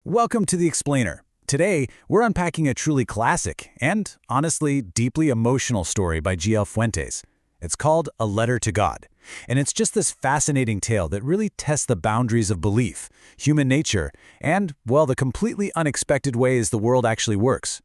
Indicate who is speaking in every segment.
Speaker 1: Welcome to The Explainer. Today, we're unpacking a truly classic and, honestly, deeply emotional story by G.L. Fuentes. It's called A Letter to God, and it's just this fascinating tale that really tests the boundaries of belief, human nature, and, well, the completely unexpected ways the world actually works.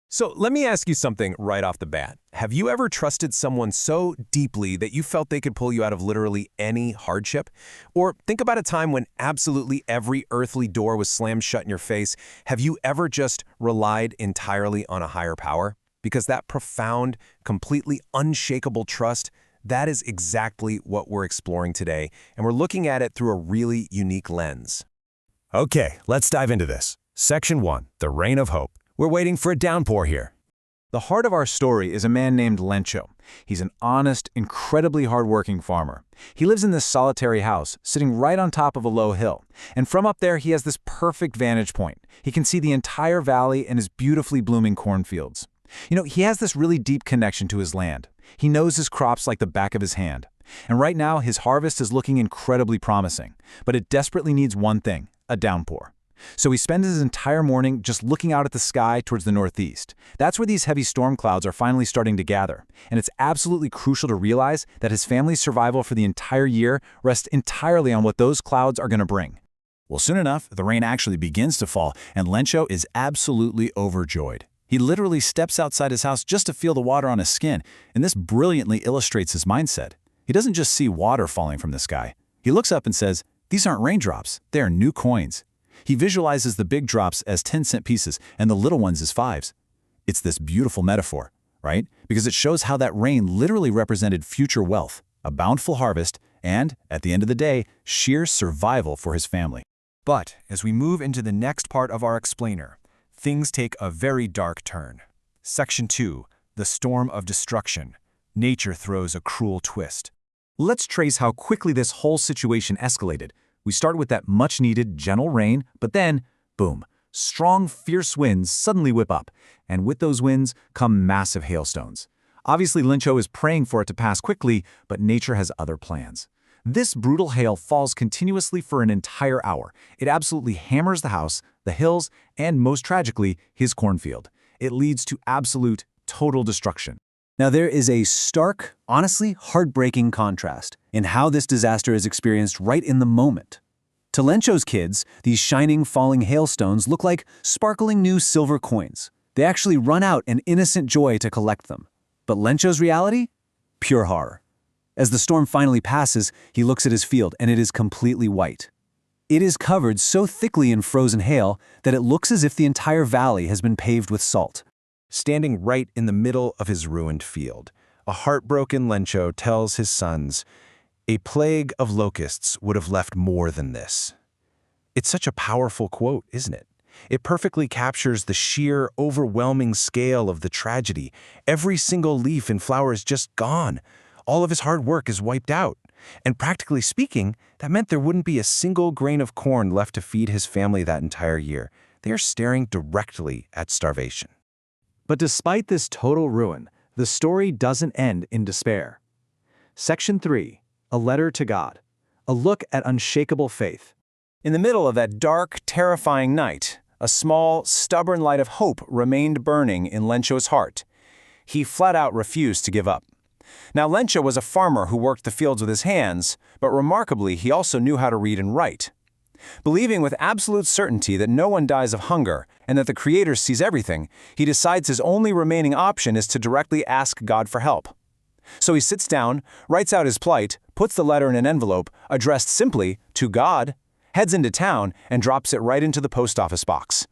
Speaker 2: So let me ask you something right off the bat. Have you ever trusted someone so deeply that you felt they could pull you out of literally any hardship? Or think about a time when absolutely every earthly door was slammed shut in your face. Have you ever just relied entirely on a higher power? Because that profound, completely unshakable trust, that is exactly what we're exploring today, and we're looking at it through a really unique lens.
Speaker 3: Okay, let's dive into this. Section 1, The Reign of Hope. We're waiting for a downpour here.
Speaker 1: The heart of our story is a man named Lencho. He's an honest, incredibly hardworking farmer. He lives in this solitary house, sitting right on top of a low hill. And from up there, he has this perfect vantage point. He can see the entire valley and his beautifully blooming cornfields. He has this really deep connection to his land. He knows his crops like the back of his hand. And right now, his harvest is looking incredibly promising. But it desperately needs one thing, a downpour. So he spends his entire morning just looking out at the sky towards the northeast. That's where these heavy storm clouds are finally starting to gather. And it's absolutely crucial to realize that his family's survival for the entire year rests entirely on what those clouds are going to bring. Well, soon enough, the rain actually begins to fall, and Lencho is absolutely overjoyed. He literally steps outside his house just to feel the water on his skin, and this brilliantly illustrates his mindset. He doesn't just see water falling from the sky. He looks up and says, "These aren't raindrops, they are new coins." He visualizes the big drops as 10-cent pieces and the little ones as fives. It's this beautiful metaphor, right? Because it shows how that rain literally represented future wealth, a bountiful harvest, and, at the end of the day, sheer survival for his family.
Speaker 2: But as we move into the next part of our explainer, things take a very dark turn. Section 2, The Storm of Destruction. Nature throws a cruel twist.
Speaker 1: Let's trace how quickly this whole situation escalated. We start with that much-needed, gentle rain, but then, boom, strong, fierce winds suddenly whip up, and with those winds come massive hailstones. Obviously, Lencho is praying for it to pass quickly, but nature has other plans. This brutal hail falls continuously for an entire hour. It absolutely hammers the house, the hills, and most tragically, his cornfield. It leads to absolute, total destruction. Now, there is a stark, honestly heartbreaking contrast in how this disaster is experienced right in the moment. To Lencho's kids, these shining, falling hailstones look like sparkling new silver coins. They actually run out in innocent joy to collect them. But Lencho's reality? Pure horror. As the storm finally passes, he looks at his field and it is completely white. It is covered so thickly in frozen hail that it looks as if the entire valley has been paved with salt.
Speaker 2: Standing right in the middle of his ruined field, a heartbroken Lencho tells his sons, "A plague of locusts would have left more than this." It's such a powerful quote, isn't it? It perfectly captures the sheer, overwhelming scale of the tragedy. Every single leaf and flower is just gone. All of his hard work is wiped out. And practically speaking, that meant there wouldn't be a single grain of corn left to feed his family that entire year. They are staring directly at starvation.
Speaker 1: But despite this total ruin, the story doesn't end in despair. Section 3, A Letter to God. A look at unshakable faith. In the middle of that dark, terrifying night, a small, stubborn light of hope remained burning in Lencho's heart. He flat out refused to give up. Now, Lencho was a farmer who worked the fields with his hands, but remarkably, he also knew how to read and write. Believing with absolute certainty that no one dies of hunger and that the Creator sees everything, he decides his only remaining option is to directly ask God for help. So he sits down, writes out his plight, puts the letter in an envelope, addressed simply to God, heads into town, and drops it right into the post office box.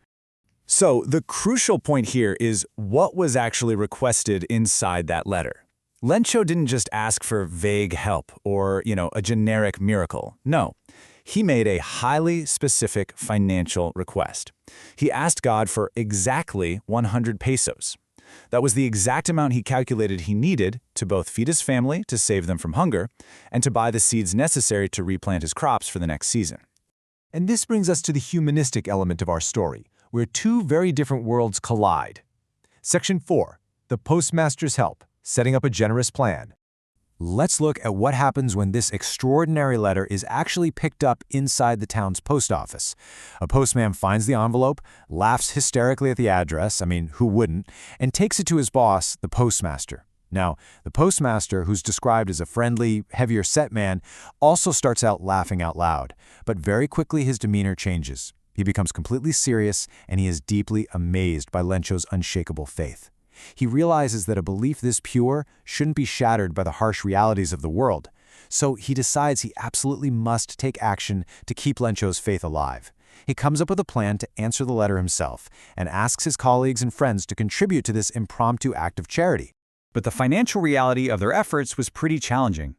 Speaker 3: So the crucial point here is what was actually requested inside that letter. Lencho didn't just ask for vague help or, a generic miracle. No. He made a highly specific financial request. He asked God for exactly 100 pesos. That was the exact amount he calculated he needed to both feed his family to save them from hunger and to buy the seeds necessary to replant his crops for the next season.
Speaker 4: And this brings us to the humanistic element of our story, where two very different worlds collide. Section 4, The Postmaster's Help, Setting Up a Generous Plan. Let's look at what happens when this extraordinary letter is actually picked up inside the town's post office. A postman finds the envelope, laughs hysterically at the address, who wouldn't, and takes it to his boss, the postmaster. Now, the postmaster, who's described as a friendly, heavier-set man, also starts out laughing out loud, but very quickly his demeanor changes. He becomes completely serious, and he is deeply amazed by Lencho's unshakable faith. He realizes that a belief this pure shouldn't be shattered by the harsh realities of the world, so he decides he absolutely must take action to keep Lencho's faith alive. He comes up with a plan to answer the letter himself and asks his colleagues and friends to contribute to this impromptu act of charity.
Speaker 1: But the financial reality of their efforts was pretty challenging.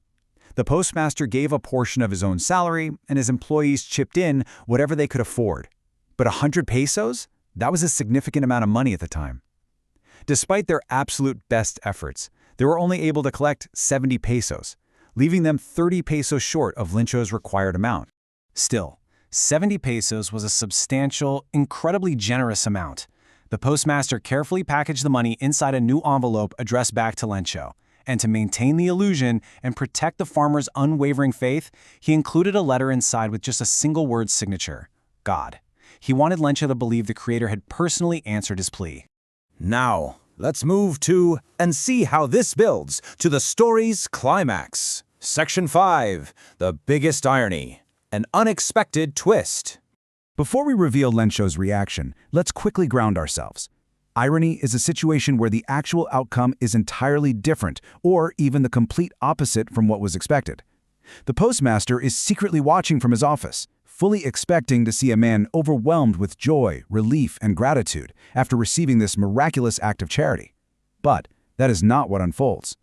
Speaker 1: The postmaster gave a portion of his own salary, and his employees chipped in whatever they could afford. But 100 pesos? That was a significant amount of money at the time. Despite their absolute best efforts, they were only able to collect 70 pesos, leaving them 30 pesos short of Lencho's required amount. Still, 70 pesos was a substantial, incredibly generous amount. The postmaster carefully packaged the money inside a new envelope addressed back to Lencho. And to maintain the illusion and protect the farmer's unwavering faith, he included a letter inside with just a single word signature: God. He wanted Lencho to believe the Creator had personally answered his plea.
Speaker 2: Now, let's move to and see how this builds to the story's climax. Section 5, The Biggest Irony, an Unexpected Twist.
Speaker 3: Before we reveal Lencho's reaction, let's quickly ground ourselves. Irony is a situation where the actual outcome is entirely different, or even the complete opposite from what was expected. The postmaster is secretly watching from his office, fully expecting to see a man overwhelmed with joy, relief, and gratitude after receiving this miraculous act of charity. But that is not what unfolds.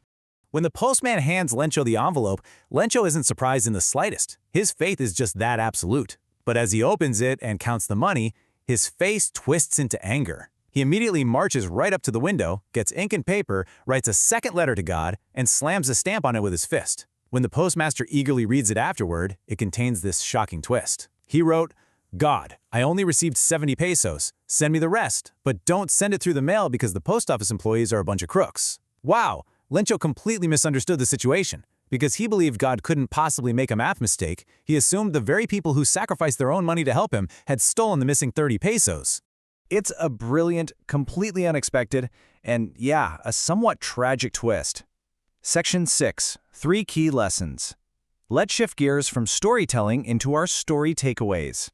Speaker 1: When the postman hands Lencho the envelope, Lencho isn't surprised in the slightest. His faith is just that absolute. But as he opens it and counts the money, his face twists into anger. He immediately marches right up to the window, gets ink and paper, writes a second letter to God, and slams a stamp on it with his fist. When the postmaster eagerly reads it afterward, it contains this shocking twist. He wrote, God, I only received 70 pesos. Send me the rest, but don't send it through the mail because the post office employees are a bunch of crooks. Wow, Lencho completely misunderstood the situation. Because he believed God couldn't possibly make a math mistake, he assumed the very people who sacrificed their own money to help him had stolen the missing 30 pesos. It's a brilliant, completely unexpected, and yeah, a somewhat tragic twist. Section 6, 3 Key Lessons. Let's shift gears from storytelling into our story takeaways.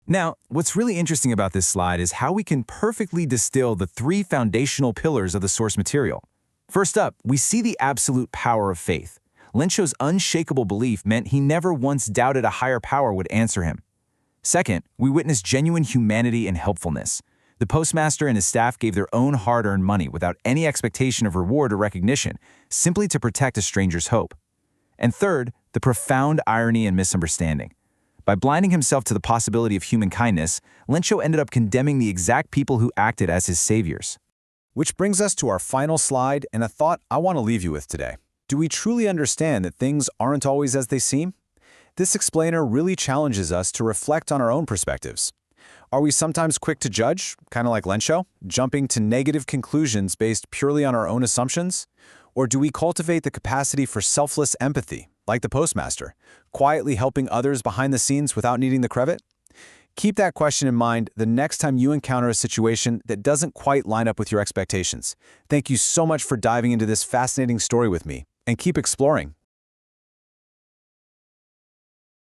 Speaker 1: Now, what's really interesting about this slide is how we can perfectly distill the 3 foundational pillars of the source material. First up, we see the absolute power of faith. Lencho's unshakable belief meant he never once doubted a higher power would answer him. Second, we witness genuine humanity and helpfulness. The postmaster and his staff gave their own hard-earned money without any expectation of reward or recognition, simply to protect a stranger's hope. And third, the profound irony and misunderstanding. By blinding himself to the possibility of human kindness, Lencho ended up condemning the exact people who acted as his saviors. Which brings us to our final slide and a thought I want to leave you with today. Do we truly understand that things aren't always as they seem? This explainer really challenges us to reflect on our own perspectives. Are we sometimes quick to judge, kind of like Lencho, jumping to negative conclusions based purely on our own assumptions? Or do we cultivate the capacity for selfless empathy, like the postmaster, quietly helping others behind the scenes without needing the credit? Keep that question in mind the next time you encounter a situation that doesn't quite line up with your expectations. Thank you so much for diving into this fascinating story with me, and keep exploring.